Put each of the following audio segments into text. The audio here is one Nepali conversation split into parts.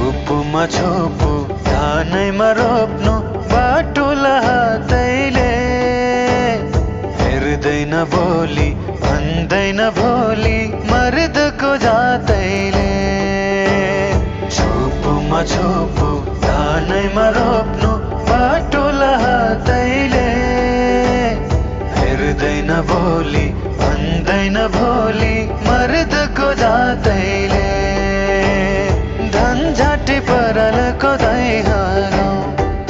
छोपुमा छोपु धानैमा रोप्नु बाटुला हातैले हेर्दैन भोलि भन्दैन भोलि मर्दको जातैले छोपुमा छोपु धानैमा रोप्नु बाटुला हातैले हेर्दैन भोलि भन्दैन भोलि मर्दको जातैले झन्झाटी परलको दैहालो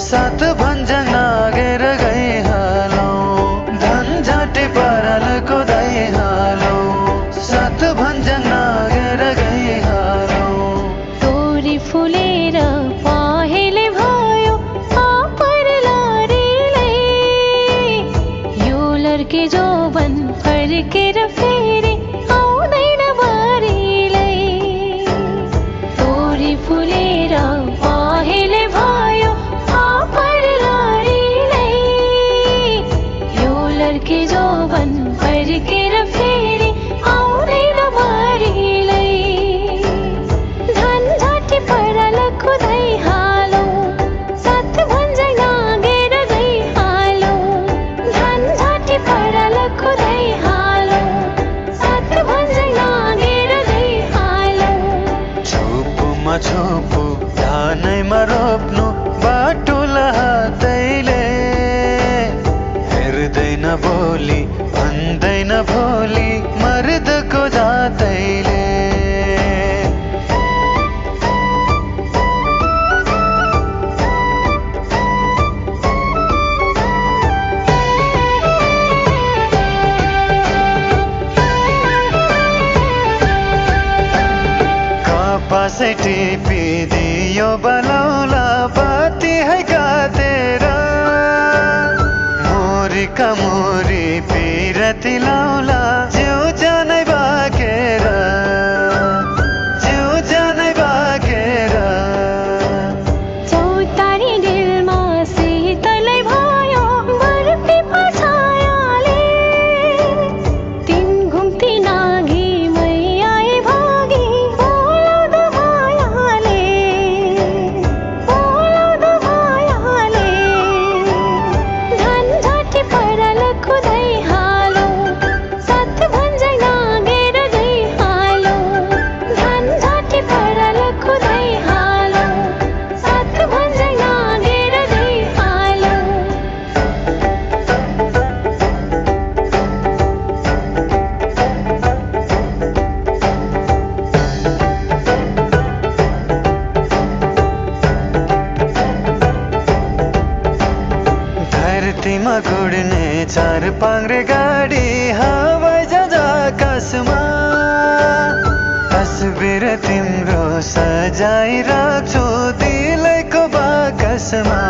सात भन्ज्याङ नागेर गइहालो झन्झाटी परलको दैहालो सात भन्ज्याङ नागेर गइहालो तोरी फुलेर पहेँले भयो परलारीलाई यो लड्के जोबन फर्केर फेरि आउँदैन बारीलाई तोरी फुलेर पहेँले भयो परलारीलाई यो लड्के जोबन फर्केर फेरि आउँदैन बारीलाई झन्झाटी परलको दैहालो सात भन्ज्याङ नागेर गइहालो झन्झाटी परलको दैहालो सात भन्ज्याङ नागेर गइहालो छोपुमा छोपु धानैमा रोप्नु बाटुला हातैले हेर्दैन भोलि भन्दैन भोलि मर्दको जातैले कपासै टिपिदियो बलौला बाती है काटेर मोरीका मोरी पिरती लाउला जिउ जानै बाकेर जिउ जानै बाकेर चौतारी डिलमा शीतलै भयो बर्फी पछायाले तीन घुम्ती नाघी मै आए भागी बोलाउँदा भयाले झन्झाटी परलको दैहालो सात भन्ज्याङ नागेर गइहालो झन्झाटी परलको दैहालो सात भन्ज्याङ नागेर गइहालो धरतीमा गुड्ने चार पाङ्रे गाडी हवाई जहाज आकाशमा तस्बिर तिम्रो सजाइ राख्छु दिलैको बाकसमा